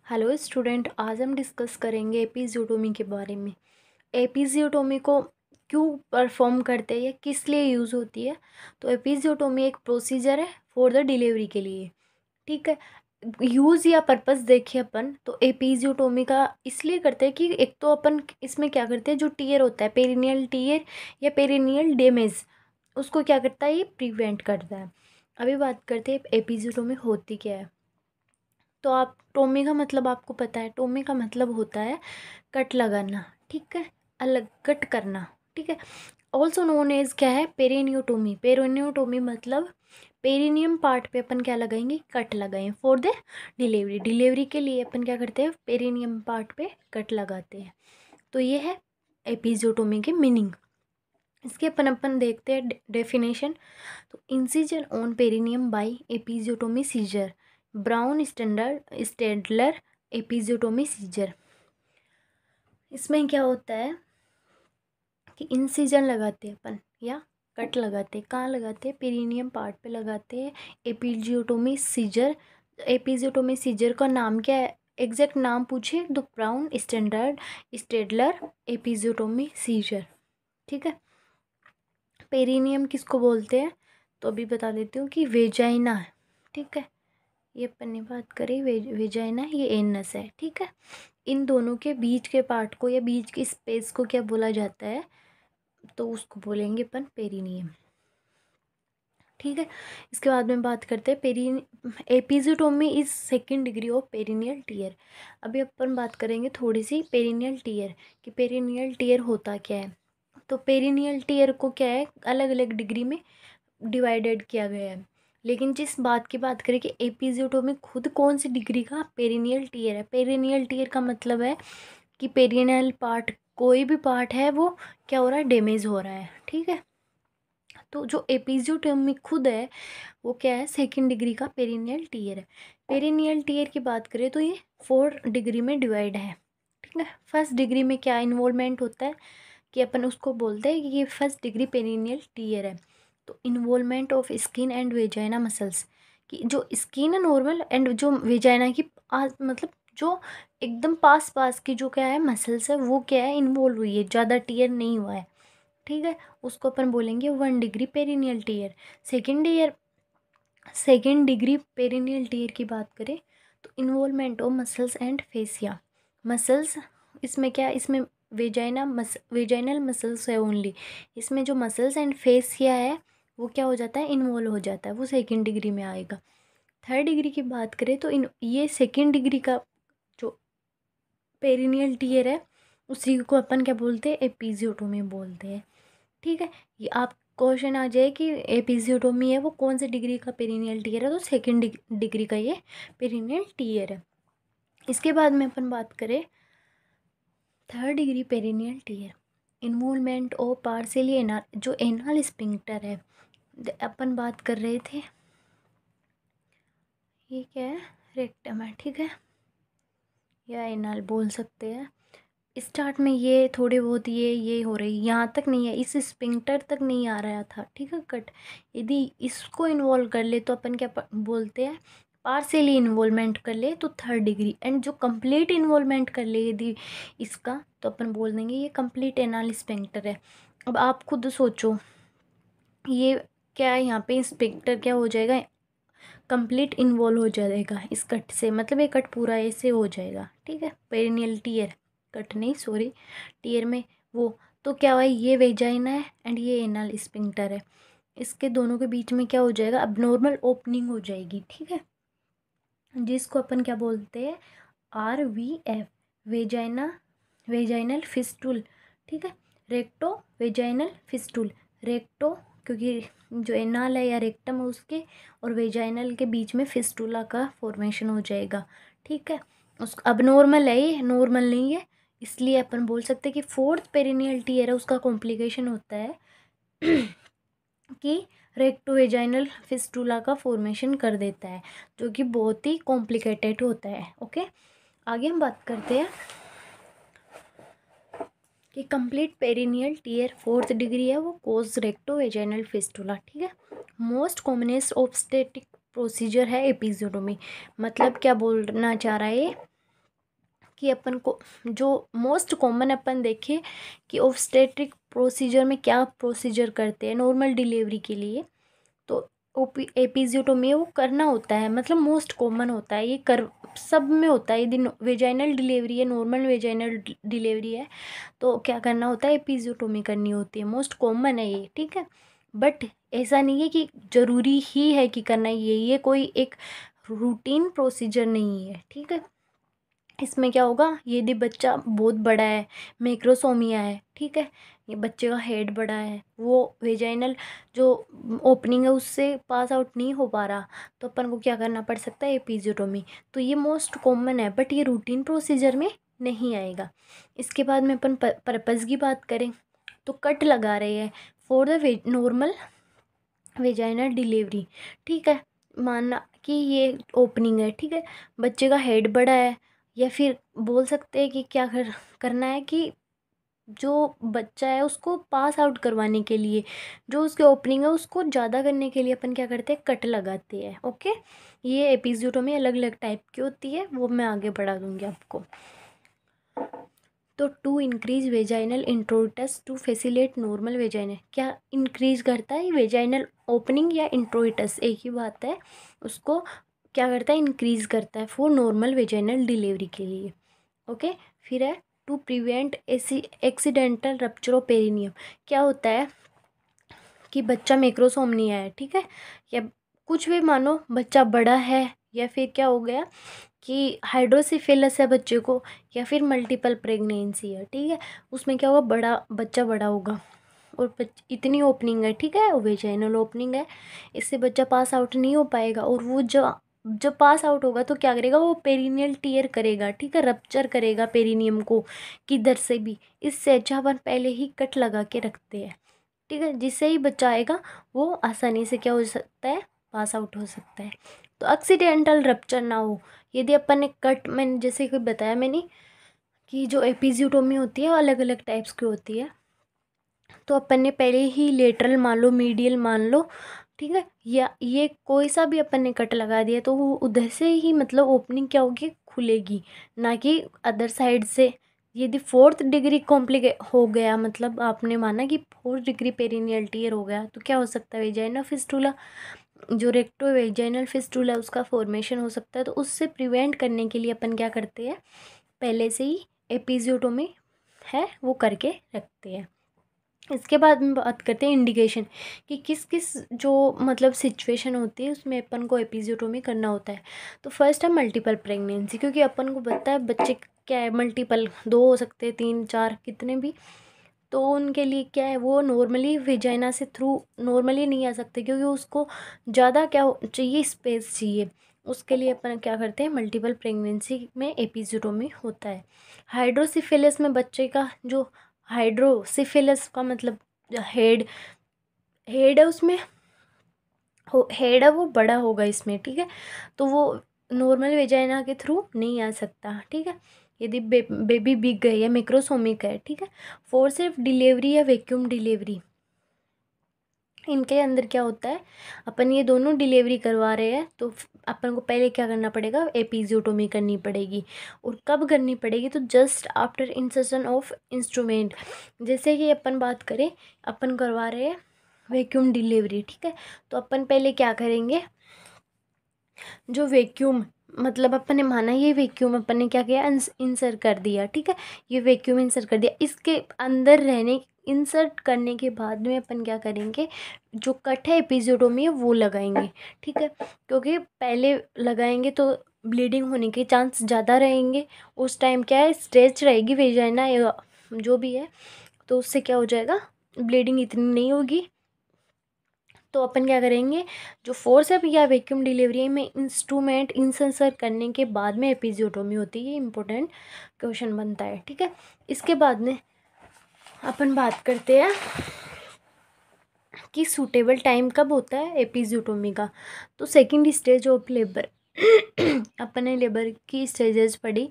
Hello student, आज हम discuss करेंगे एपिज़ियोटोमी के बारे में। एपिज़ियोटोमी को क्यों परफॉर्म करते हैं या किस लिए यूज़ होती है। तो एपिज़ियोटोमी एक प्रोसीजर है फॉर द डिलीवरी के लिए। ठीक है। यूज़ या पर्पस देखिए अपन तो एपिज़ियोटोमी का इसलिए करते हैं कि एक तो अपन इसमें क्या करते हैं, जो टीयर होता है पेरिनियल टीयर या पेरिनियल डैमेज, उसको क्या करता है, ये प्रिवेंट करता है। अभी बात करते हैं एपिज़ियोटोमी होती क्या है। तो आप टोमी का मतलब आपको पता है, टोमी का मतलब होता है कट लगाना। ठीक है, अलग कट करना। ठीक है। ऑल्सो नोन एज क्या है, पेरिनियोटोमी। पेरिनियोटोमी मतलब पेरिनियम पार्ट पे अपन क्या लगाएंगे, कट लगाएं फॉर द डिलीवरी। डिलीवरी के लिए अपन क्या करते हैं, पेरिनियम पार्ट पे कट लगाते हैं। तो ये है एपिज़ियोटोमी के मीनिंग। इसके अपन देखते हैं डेफिनेशन। तो incision on perineum by episiotomy scissor, Braun standard Stadler episiotomy scissor. इसमें क्या होता है कि इंसिजन लगाते हैं अपन या कट लगाते हैं। कहाँ लगाते हैं, पेरिनियम पार्ट पे लगाते हैं। एपिज़ियोटोमी सीजर, एपिज़ियोटोमी सीजर का नाम क्या है, एग्जैक्ट नाम पूछे तो brown standard Stadler episiotomy scissor. ठीक है। पेरिनियम किसको बोलते हैं, तो अभी बता देती हूँ कि वेजाइना है। ठीक है, ये अपन ने बात करी वेजाइना, ये एनस है। ठीक है। इन दोनों के बीच के पार्ट को या बीच की स्पेस को क्या बोला जाता है, तो उसको बोलेंगे अपन पेरिनियम। ठीक है। इसके बाद में बात करते हैं episiotomy is second degree of perineal tear. अभी अपन बात करेंगे थोड़ी सी पेरिनियल टीयर कि पेरिनियल टीयर होता क्या है। तो पेरिनियल टीयर को क्या है, अलग अलग डिग्री में डिवाइडेड किया गया है। लेकिन जिस बात की बात करें कि एपिज़ियोटोमी खुद कौन सी डिग्री का पेरिनियल टीयर है। पेरिनियल टीयर का मतलब है कि पेरिनियल पार्ट, कोई भी पार्ट है वो क्या हो रहा है, डैमेज हो रहा है। ठीक है। तो जो एपिज़ियोटोमी खुद है वो क्या है, सेकंड डिग्री का पेरिनियल टीयर है। पेरिनियल टीयर की बात करें तो ये 4 डिग्री में डिवाइड है। ठीक है। फर्स्ट डिग्री में क्या इन्वॉल्वमेंट होता है कि अपन उसको बोलते हैं कि ये फर्स्ट डिग्री पेरिनियल टीयर है। तो involvement of skin and vagina muscles, कि जो स्किन है नॉर्मल एंड जो वेजाइना की मतलब जो एकदम पास पास की जो क्या है मसल्स है वो क्या है, इन्वॉल्व हुई है, ज़्यादा टीयर नहीं हुआ है। ठीक है। उसको अपन बोलेंगे 1 degree perennial tier. Second degree perennial tier की बात करें तो involvement of muscles and fascia. Muscles, इसमें क्या, इसमें वेजाइनल मसल्स है ओनली। इसमें जो मसल्स एंड फेसिया है वो क्या हो जाता है, इन्वॉल्व हो जाता है, वो सेकेंड डिग्री में आएगा। थर्ड डिग्री की बात करें तो ये सेकेंड डिग्री का जो पेरिनियल टीयर है उसी को अपन क्या बोलते हैं, एपिज़ियोटोमी बोलते हैं। ठीक है। ये आप क्वेश्चन आ जाए कि एपिज़ियोटोमी है वो कौन से डिग्री का पेरिनियल टीयर है, तो सेकेंड डिग्री का ये पेरिनियल टीयर है। इसके बाद में अपन बात करें third degree perennial tier, involvement of partially anal, जो एनाल स्पिंक्टर है अपन बात कर रहे थे, ये क्या है, रेक्टम है। ठीक है, या एनाल बोल सकते हैं। स्टार्ट में ये थोड़े बहुत ये हो रही, यहाँ तक नहीं है, इस स्पिंक्टर तक नहीं आ रहा था। ठीक है, कट यदि इसको इन्वॉल्व कर ले तो अपन क्या बोलते हैं, पार्शियली इन्वॉल्वमेंट कर ले तो थर्ड डिग्री, एंड जो कंप्लीट इन्वॉल्वमेंट कर ले यदि इसका, तो अपन बोल देंगे ये कंप्लीट एनाल स्पिंक्टर है। अब आप खुद सोचो, ये क्या है, यहाँ पे स्पिंक्टर क्या हो जाएगा, कंप्लीट इन्वॉल्व हो जाएगा इस कट से, मतलब ये कट पूरा ऐसे हो जाएगा। ठीक है, पेरिनियल टीयर, कट नहीं सॉरी, टीयर में वो, तो क्या हुआ, ये वेजाइना है एंड ये एनल स्पिंक्टर है, इसके दोनों के बीच में क्या हो जाएगा, अब नॉर्मल ओपनिंग हो जाएगी। ठीक है, जिसको अपन क्या बोलते हैं, RVF, वेजाइना, वेजाइनल फिस्टुल। ठीक है, रेक्टो वेजाइनल फिस्टुल, रेक्टो क्योंकि जो एनाल है या रेक्टम है उसके और वेजाइनल के बीच में फिस्टुला का फॉर्मेशन हो जाएगा। ठीक है, उस अब नॉर्मल है, ये नॉर्मल नहीं है, इसलिए अपन बोल सकते हैं कि फोर्थ पेरिनियल टीयर है उसका कॉम्प्लिकेशन होता है कि रेक्टोवेजाइनल फिस्टुला का फॉर्मेशन कर देता है, जो कि बहुत ही कॉम्प्लिकेटेड होता है। ओके, आगे हम बात करते हैं कि complete perennial tier fourth degree है वो कोज रेक्टोवेजाइनल फिस्टुला। ठीक है, मोस्ट कॉमनेस्ट ऑब्स्टेटिक प्रोसीजर है एपिज़ोटोमी। मतलब क्या बोलना चाह रहा है, कि अपन को जो मोस्ट कॉमन अपन देखें कि ऑब्स्टेट्रिक प्रोसीजर में क्या प्रोसीजर करते हैं नॉर्मल डिलीवरी के लिए, तो एपिज्योटोमी वो करना होता है, मतलब मोस्ट कॉमन होता है, ये कर सब में होता है। यदि वेजाइनल डिलीवरी है, नॉर्मल वेजाइनल डिलीवरी है, तो क्या करना होता है, एपिज्योटोमी करनी होती है, मोस्ट कॉमन है ये, ठीक है। बट ऐसा नहीं है कि ज़रूरी ही है कि करना ये कोई एक रूटीन प्रोसीजर नहीं है, ठीक है। इसमें क्या होगा, यदि बच्चा बहुत बड़ा है, मैक्रोसोमिया है, ठीक है, ये बच्चे का हेड बड़ा है, वो वेजाइनल जो ओपनिंग है उससे पास आउट नहीं हो पा रहा, तो अपन को क्या करना पड़ सकता है, एपिज्योटोमी। तो ये मोस्ट कॉमन है, बट ये रूटीन प्रोसीजर में नहीं आएगा। इसके बाद में अपन पर्पज़ की बात करें तो कट लगा रहे हैं for the normal vaginal delivery, ठीक है। मानना कि ये ओपनिंग है, ठीक है, बच्चे का हेड बड़ा है, या फिर बोल सकते हैं कि क्या करना है कि जो बच्चा है उसको पास आउट करवाने के लिए, जो उसके ओपनिंग है उसको ज़्यादा करने के लिए अपन क्या करते हैं, कट लगाते हैं, ओके। ये एपिज्योटोमी अलग अलग टाइप की होती है, वो मैं आगे बढ़ा दूंगी आपको। तो to increase vaginal introitus to facilitate normal vaginal, क्या इंक्रीज करता है, वेजाइनल ओपनिंग या इंट्रोइटस एक ही बात है, उसको क्या करता है, इंक्रीज करता है फॉर नॉर्मल वेजाइनल डिलीवरी के लिए, ओके। फिर है to prevent accidental rupture of perineum, क्या होता है कि बच्चा मैक्रोसोमनिया है, ठीक है, या कुछ भी मानो बच्चा बड़ा है, या फिर क्या हो गया कि हाइड्रोसिफिलस है बच्चे को, या फिर मल्टीपल प्रेगनेंसी है, ठीक है, उसमें क्या होगा, बच्चा बड़ा होगा और इतनी ओपनिंग है, ठीक है, वेजाइनल ओपनिंग है, इससे बच्चा पास आउट नहीं हो पाएगा, और वो जब पास आउट होगा तो क्या करेगा, वो पेरिनियल टीयर करेगा, ठीक है, रप्चर करेगा पेरिनियम को किधर से भी। इससे अच्छा अपन पहले ही कट लगा के रखते हैं, ठीक है, जिससे ही बच्चा आएगा वो आसानी से क्या हो सकता है, पास आउट हो सकता है। तो एक्सीडेंटल रप्चर ना हो, यदि अपन ने कट, मैंने जैसे कि बताया मैंने कि जो एपिज्योटोमी होती है वो अलग अलग टाइप्स की होती है, तो अपन ने पहले ही लेटरल मान लो, मीडियल मान लो, ठीक है, या ये कोई सा भी अपन ने कट लगा दिया तो वो उधर से ही मतलब ओपनिंग क्या होगी, खुलेगी, ना कि अदर साइड से। यदि फोर्थ डिग्री कॉम्प्लिकेट हो गया, मतलब आपने माना कि फोर्थ डिग्री पेरिनियल टीयर हो गया, तो क्या हो सकता है, वेजाइना फिस्टुला, जो रेक्टो वेजाइनल फिस्टुला उसका फॉर्मेशन हो सकता है। तो उससे प्रिवेंट करने के लिए अपन क्या करते हैं, पहले से ही एपिज्योटोमी है वो करके रखते हैं। इसके बाद में बात करते हैं इंडिकेशन, कि किस किस जो मतलब सिचुएशन होती है उसमें अपन को एपिज्योटोमी करना होता है। तो फर्स्ट है मल्टीपल प्रेगनेंसी, क्योंकि अपन को पता है बच्चे क्या है, मल्टीपल, 2 हो सकते हैं, 3 4 कितने भी, तो उनके लिए क्या है, वो नॉर्मली वेजाइना से थ्रू नॉर्मली नहीं आ सकते, क्योंकि उसको ज़्यादा क्या चाहिए, स्पेस चाहिए, उसके लिए अपन क्या करते हैं, मल्टीपल प्रेगनेंसी में एपिज्योटोमी होता है। हाइड्रोसिफिलिस में बच्चे का जो, हाइड्रोसिफिलिस का मतलब हेड हेड है उसमें, हेड है वो बड़ा होगा इसमें, ठीक है, तो वो नॉर्मल वेजाइना के थ्रू नहीं आ सकता, ठीक है। यदि बेबी बिग है या मैक्रोसोमिक है, ठीक है, फोर्सिव डिलीवरी या वैक्यूम डिलीवरी, इनके अंदर क्या होता है, अपन ये दोनों डिलीवरी करवा रहे हैं, तो अपन को पहले क्या करना पड़ेगा, एपिज्योटोमी करनी पड़ेगी। और कब करनी पड़ेगी, तो just after insertion of instrument. जैसे कि अपन बात करें, अपन करवा रहे हैं वैक्यूम डिलीवरी, ठीक है, तो अपन पहले क्या करेंगे, जो वैक्यूम, मतलब अपन ने माना ये वैक्यूम अपन ने क्या किया, इंसर्ट कर दिया, ठीक है, ये वैक्यूम इंसर्ट कर दिया, इसके अंदर रहने, इंसर्ट करने के बाद में अपन क्या करेंगे, जो कट है एपिज्योटोमी है वो लगाएंगे, ठीक है, क्योंकि पहले लगाएंगे तो ब्लीडिंग होने के चांस ज़्यादा रहेंगे, उस टाइम क्या है, स्ट्रेच रहेगी वेजाइना या जो भी है, तो उससे क्या हो जाएगा, ब्लीडिंग इतनी नहीं होगी। तो अपन क्या करेंगे, जो फोर्स है या वैक्यूम डिलीवरी में इंस्ट्रूमेंट इंसर्ट करने के बाद में एपिज्योटोमी होती है, ये इंपॉर्टेंट क्वेश्चन बनता है, ठीक है। इसके बाद में अपन बात करते हैं कि सूटेबल टाइम कब होता है एपिज्योटोमी का। तो सेकंड स्टेज ऑफ लेबर अपन ने लेबर की स्टेजेस पढ़ी,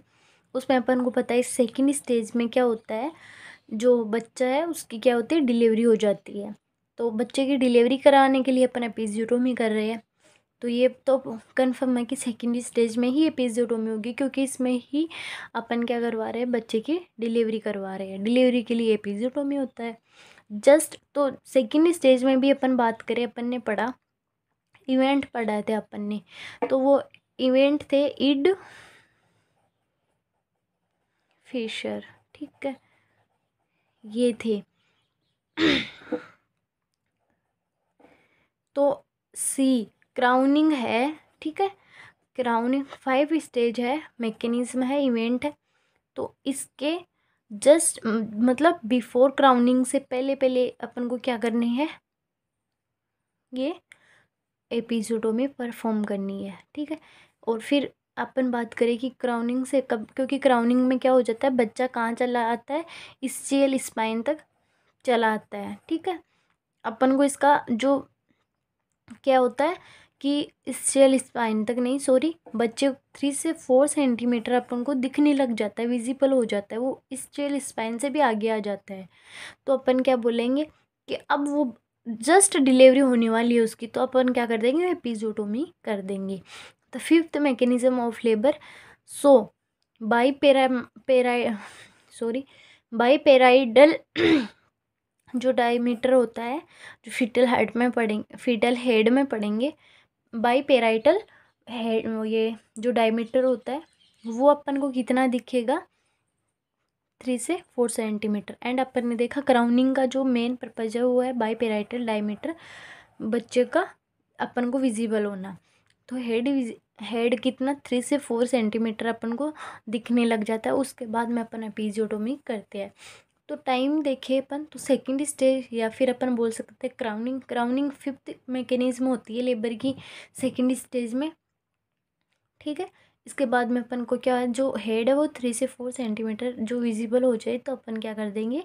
उसमें अपन को पता है सेकंड स्टेज में क्या होता है, जो बच्चा है उसकी क्या होती है, डिलीवरी हो जाती है। तो बच्चे की डिलीवरी कराने के लिए अपन एपिज्योटोमी कर रहे हैं, तो ये तो कंफर्म है कि सेकेंड स्टेज में ही एपिज़ोटोमी होगी, क्योंकि इसमें ही अपन क्या करवा रहे हैं, बच्चे की डिलीवरी करवा रहे हैं। डिलीवरी के लिए एपिज़ोटोमी होता है। जस्ट तो सेकेंड स्टेज में भी अपन बात करें, अपन ने पढ़ा, इवेंट पढ़ाए थे अपन ने, तो वो इवेंट थे इड फिशर, ठीक है, ये थे। तो सी क्राउनिंग है, ठीक है, क्राउनिंग 5 स्टेज है, मैकेनिज्म है, इवेंट है। तो इसके जस्ट मतलब बिफोर क्राउनिंग से पहले पहले अपन को क्या करनी है, ये एपिज़ोटोमी परफॉर्म करनी है, ठीक है। और फिर अपन बात करें कि क्राउनिंग से कब, क्योंकि क्राउनिंग में क्या हो जाता है, बच्चा कहाँ चला आता है, स्चेल स्पाइन तक चला आता है, ठीक है। अपन को इसका जो क्या होता है कि स्चेल स्पाइन तक नहीं, सॉरी, बच्चे 3 से 4 सेंटीमीटर अपन को दिखने लग जाता है, विजिबल हो जाता है, वो स्चेल स्पाइन से भी आगे आ जाता है। तो अपन क्या बोलेंगे कि अब वो जस्ट डिलीवरी होने वाली है उसकी, तो अपन क्या कर देंगे, एपिज़ोटोमी कर देंगे। The fifth mechanism of labour, so by biparietal जो डायमीटर होता है, जो फीटल हेड में पढ़ेंगे, बाईपेराइटल हेड, ये जो डायमीटर होता है वो अपन को कितना दिखेगा, 3 से 4 सेंटीमीटर। एंड अपन ने देखा क्राउनिंग का जो मेन पर्पज है वो है बाईपेराइटल डायमीटर, बच्चे का अपन को विजिबल होना। तो हेड कितना, 3 से 4 सेंटीमीटर अपन को दिखने लग जाता है। उसके बाद में अपन एपिज़ोटोमी करते हैं। तो टाइम देखे अपन, तो सेकंड स्टेज या फिर अपन बोल सकते हैं क्राउनिंग 5th मैकेनिज्म होती है लेबर की सेकंड स्टेज में, ठीक है। इसके बाद में अपन को क्या, जो हेड है वो 3 से 4 सेंटीमीटर जो विजिबल हो जाए तो अपन क्या कर देंगे,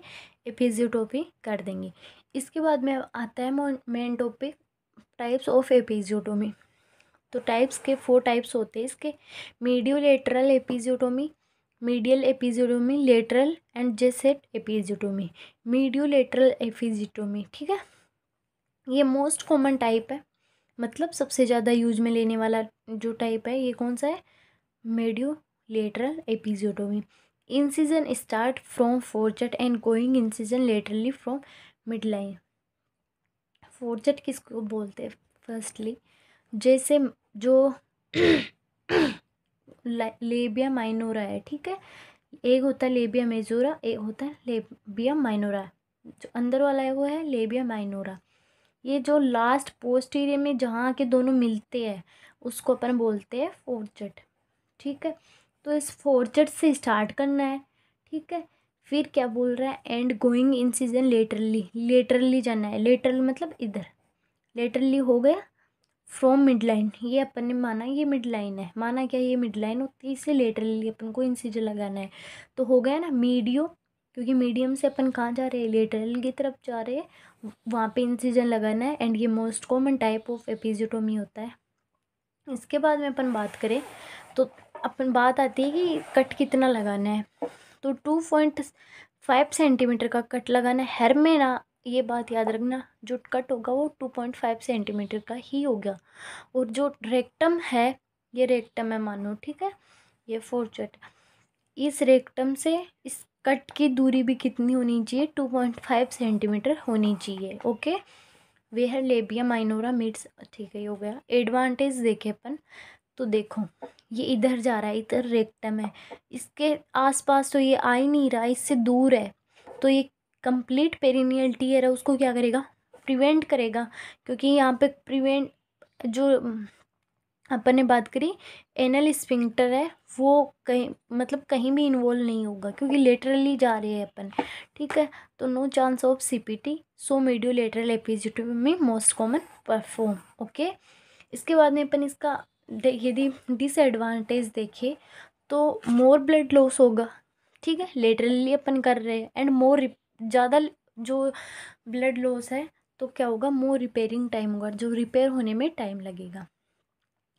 एपिज़ोटोमी कर देंगे। इसके बाद में आता है main topic, types of episiotomy. तो टाइप्स के 4 टाइप्स होते हैं इसके, mediolateral episiotomy, medial episiotomy, lateral and J shaped episiotomy. Mediolateral episiotomy, ठीक है, ये मोस्ट कॉमन टाइप है, मतलब सबसे ज़्यादा यूज में लेने वाला जो टाइप है, ये कौन सा है, mediolateral episiotomy. Incision start from fourchette and going incision laterally from mid line. Fourchette किसको बोलते हैं, फर्स्टली जैसे जो लेबिया माइनोरा है, ठीक है, एक होता है लेबिया मेजोरा, एक होता है लेबिया माइनोरा, जो अंदर वाला है वो है लेबिया माइनोरा। ये जो लास्ट पोस्टीरियर में जहाँ के दोनों मिलते हैं उसको अपन बोलते हैं फोरचट, ठीक है। तो इस फोरचट से स्टार्ट करना है, ठीक है। फिर क्या बोल रहा है, एंड गोइंग इंसिजन लेटरली जाना है, लेटरल मतलब इधर, लेटरली हो गया फ्रॉम मिड लाइन, ये अपन ने माना ये मिड लाइन है, माना क्या ये मिड लाइन होती है, इससे लेटरली अपन को इंसिजन लगाना है। तो हो गया ना मीडियो, क्योंकि मीडियम से अपन कहाँ जा रहे हैं, लेटरल की तरफ जा रहे हैं, वहाँ पे इंसिजन लगाना है। एंड ये मोस्ट कॉमन टाइप ऑफ एपिज़ोटोमी होता है। इसके बाद में अपन बात करें तो अपन बात आती है कि कट कितना लगाना है, तो 2.5 सेंटीमीटर का कट लगाना है हर में ना, ये बात याद रखना, जो कट होगा वो 2.5 सेंटीमीटर का ही होगा। और जो रेक्टम है, ये रेक्टम है मानो, ठीक है, ये फोरचट, इस रेक्टम से इस कट की दूरी भी कितनी होनी चाहिए, 2.5 सेंटीमीटर होनी चाहिए, okay. Where labia minora meets, ठीक है, हो गया। एडवांटेज देखे अपन, तो देखो ये इधर जा रहा है, इधर रेक्टम है, इसके आसपास तो ये आ ही नहीं रहा, इससे दूर है, तो ये कंप्लीट पेरिनियल टीयर है उसको क्या करेगा, प्रिवेंट करेगा। क्योंकि यहाँ पे प्रिवेंट जो अपन ने बात करी एनल स्फिंक्टर है, वो कहीं मतलब कहीं भी इन्वॉल्व नहीं होगा, क्योंकि लेटरली जा रहे हैं अपन, ठीक है। तो no chance of CPT, so mediolateral episiotomy most common perform, okay. इसके बाद में अपन इसका यदि डिसएडवांटेज देखें तो मोर ब्लड लॉस होगा, ठीक है, लेटरली अपन कर रहे हैं, एंड मोर ज़्यादा जो ब्लड लॉस है तो क्या होगा, मोर रिपेयरिंग टाइम होगा, जो रिपेयर होने में टाइम लगेगा।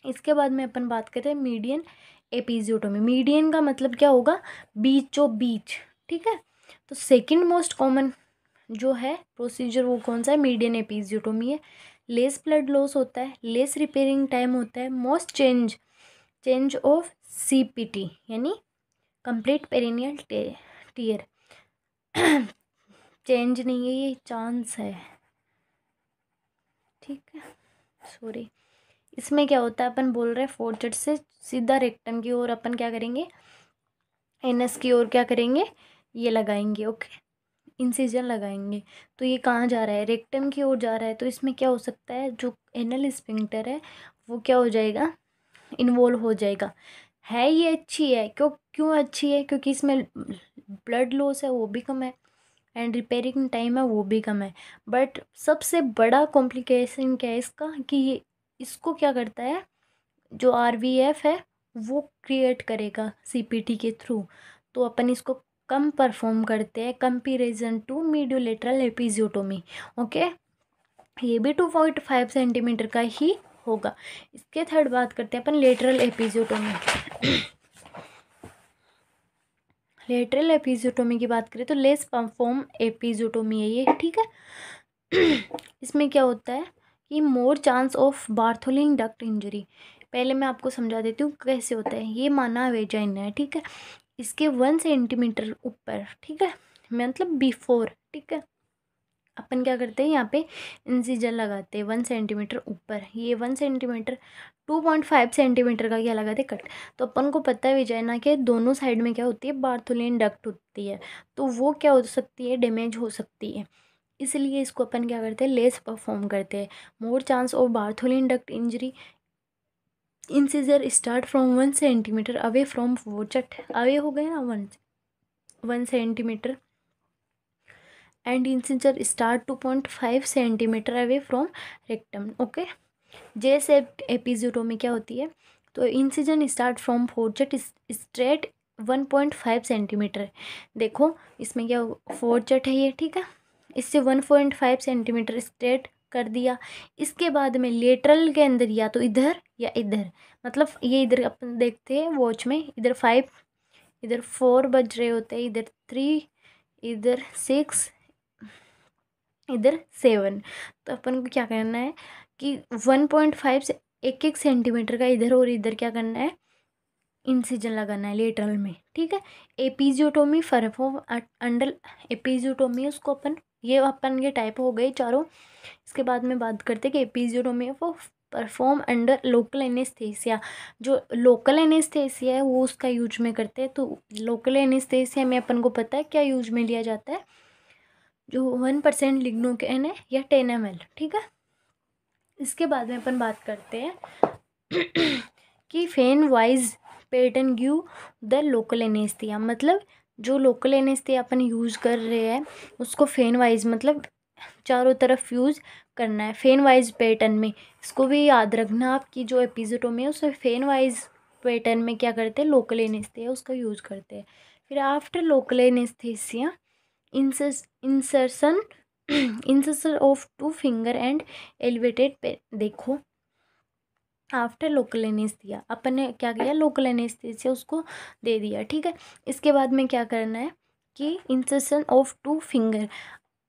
इसके बाद में अपन बात करते हैं मीडियन एपिज़ोटोमी। मीडियन का मतलब क्या होगा, बीचों बीच, ठीक है। तो सेकंड मोस्ट कॉमन जो है प्रोसीजर वो कौन सा है, मीडियन एपिज़ोटोमी है। लेस ब्लड लॉस होता है, लेस रिपेयरिंग टाइम होता है, मोस्ट चेंज ऑफ CPT यानी कंप्लीट पेरिनियल टीयर चेंज नहीं है, ये चांस है, ठीक है, सॉरी। इसमें क्या होता है, अपन बोल रहे हैं फोर्चट से सीधा रेक्टम की ओर अपन क्या करेंगे, एनएस की ओर क्या करेंगे, ये लगाएंगे, ओके, इंसिजन लगाएंगे। तो ये कहाँ जा रहा है, रेक्टम की ओर जा रहा है। तो इसमें क्या हो सकता है, जो एनल स्फिंक्टर है वो क्या हो जाएगा, इन्वॉल्व हो जाएगा। है ये अच्छी है, क्यों अच्छी है, क्योंकि इसमें ब्लड लॉस है वो भी कम है एंड रिपेयरिंग टाइम है वो भी कम है। बट सबसे बड़ा कॉम्प्लिकेशन क्या है इसका, कि ये इसको क्या करता है, जो RVF है वो क्रिएट करेगा CPT के थ्रू। तो अपन इसको कम परफॉर्म करते हैं comparison to mediolateral episiotomy, okay. ये भी 2.5 सेंटीमीटर का ही होगा। इसके थर्ड बात करते हैं अपन लेटरल एपिजियोटोमी। लेटरल एपिजियोटोमी की बात करें तो लेस परफॉर्म एपिजियोटोमी है ये, ठीक है। इसमें क्या होता है कि मोर chance of Bartholin duct injury. पहले मैं आपको समझा देती हूँ कैसे होता है। ये माना वेजाइना है, ठीक है, इसके 1 सेंटीमीटर ऊपर, ठीक है, मतलब बिफोर, ठीक है, अपन क्या करते हैं यहाँ पे इंसिजन लगाते हैं 1 सेंटीमीटर ऊपर। ये 1 सेंटीमीटर 2.5 सेंटीमीटर का क्या लगाते हैं, कट। तो अपन को पता है वेजाइना के दोनों साइड में क्या होती है, बार्थोलिन डक्ट होती है, तो वो क्या हो सकती है, डैमेज हो सकती है। इसलिए इसको अपन क्या करते हैं, लेस परफॉर्म करते हैं। More chance of Bartholin duct injury, incision start from 1 centimetre away from fourchette, away हो गए ना 1 centimetre, and incision start 2.5 centimetre away from rectum, okay. J shaped episiotomy क्या होती है, तो incision start from fourchette straight 1.5 centimetre. देखो इसमें क्या फोर्चट है ये, ठीक है, इससे 1.5 सेंटीमीटर स्ट्रेट कर दिया। इसके बाद में लेटरल के अंदर या तो इधर या इधर, मतलब ये इधर अपन देखते हैं वॉच में, इधर 5, इधर 4 बज रहे होते हैं, इधर 3, इधर 6, इधर 7। तो अपन को क्या करना है कि 1.5 से एक सेंटीमीटर का इधर और इधर क्या करना है, इंसिजन लगाना है लेटरल में, ठीक है। एपिजियोटोमी परफॉर्म अंडर एपिजियोटोमी, उसको अपन ये टाइप हो गए चारों। इसके बाद में बात करते हैं कि एपिजियोटोमी वो परफॉर्म अंडर लोकल एनेस्थेसिया। जो लोकल एनेस्थेसिया है वो उसका यूज में करते हैं। तो लोकल एनेस्थेसिया में अपन को पता है क्या यूज में लिया जाता है, जो 1% लिग्नोकेन है या 10 ml, ठीक है। इसके बाद में अपन बात करते हैं कि fan wise pattern give the local anaesthesia, मतलब जो लोकल एनेस्थीसिया अपन यूज़ कर रहे हैं उसको फेन वाइज मतलब चारों तरफ यूज़ करना है फेन वाइज पैटर्न में। इसको भी याद रखना आप कि जो एपिजियोटोमी है उसमें फेन वाइज पैटर्न में क्या करते हैं, लोकल एनेस्थीसिया उसका यूज़ करते हैं। फिर after local anaesthesia insertion insertion of 2 finger and elevated पे। देखो आफ्टर लोकल एनेस्थीसिया अपन ने क्या किया, लोकल एनेस्थीसिया उसको दे दिया, ठीक है। इसके बाद में क्या करना है कि इंसर्शन ऑफ 2 फिंगर,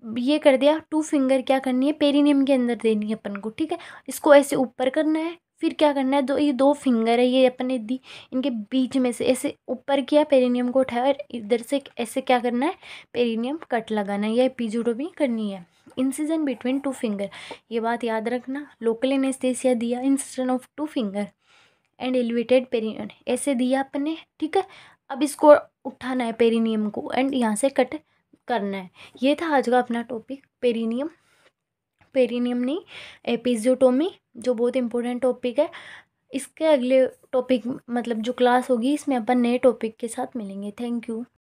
ये कर दिया। 2 फिंगर क्या करनी है, पेरिनियम के अंदर देनी है अपन को, ठीक है। इसको ऐसे ऊपर करना है, फिर क्या करना है, ये 2 फिंगर है ये अपन ने दी, इनके बीच में से ऐसे ऊपर किया, पेरिनियम को उठाया और इधर से ऐसे क्या करना है, पेरिनियम कट लगाना है, या एपिजियोटोमी करनी है। इंसिजन बिटवीन 2 फिंगर, ये बात याद रखना। लोकल एनेस्थेसिया दिया, incision of 2 finger and elevated perineum ऐसे दिया अपन ने, ठीक है। अब इसको उठाना है पेरिनियम को एंड यहाँ से कट करना है। ये था आज का अपना टॉपिक पेरिनियम नहीं एपिजियोटोमी, जो बहुत इंपॉर्टेंट टॉपिक है। इसके अगले टॉपिक मतलब जो क्लास होगी इसमें अपन नए टॉपिक के साथ मिलेंगे। Thank you.